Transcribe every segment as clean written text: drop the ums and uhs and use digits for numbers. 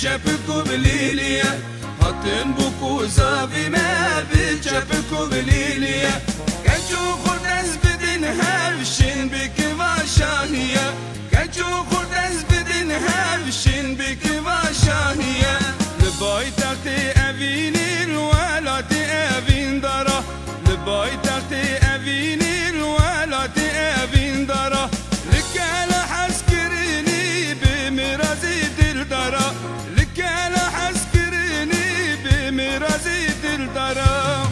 بجبكو بليليا هاتن بوكو زافي ما بجبكو بليليا كجو خدز بدين هفشين بك واشاهيا كجو خدز بدين هفشين بك واشاهيا لباي تختي أفيني الولات أفين دارا لباي تختي أفيني الولات أفين دارا لكال حسكريني بمرازي دل دارا لكال حسكريني بمرازي دل دارا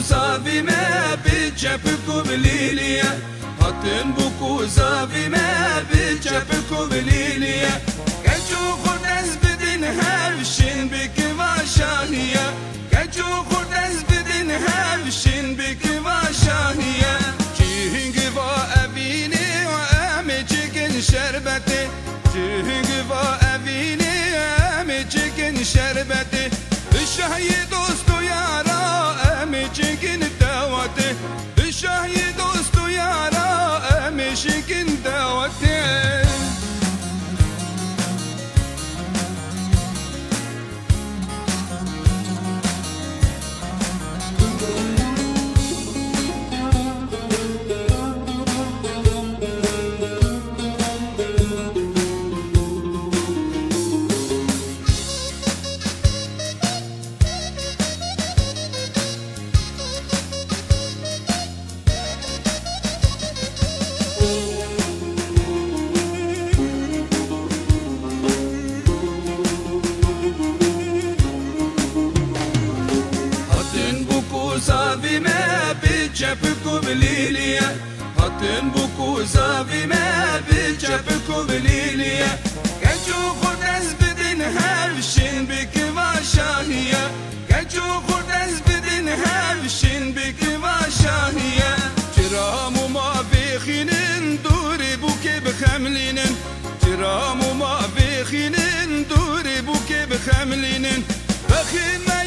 زافي ما بجبكو بليليا هاتن بوكو زافي ما بجبكو بليليا كجو خدز بدين هفشين بك واشاهيا كجو خدز بدين هفشين بك واشاهيا جيهنگ وأبيني وأمي چكن شربتي جيهنگ وأبيني وأمي چكن شربتي الشهي دوستو يارا چکن دعوته بشاهی دوست و یارا چکن دعوته زافي ما بجبكو بليليا هاتن بوكو زافي ما بجبكو بليليا كجو خدز بدين هفشين بك واشاهيا كجو خدز بدين هفشين بك واشاهيا جرام ما بخينن دوري بوك بخملينن جرام ما بخينن دوري بوك بخملينن بخين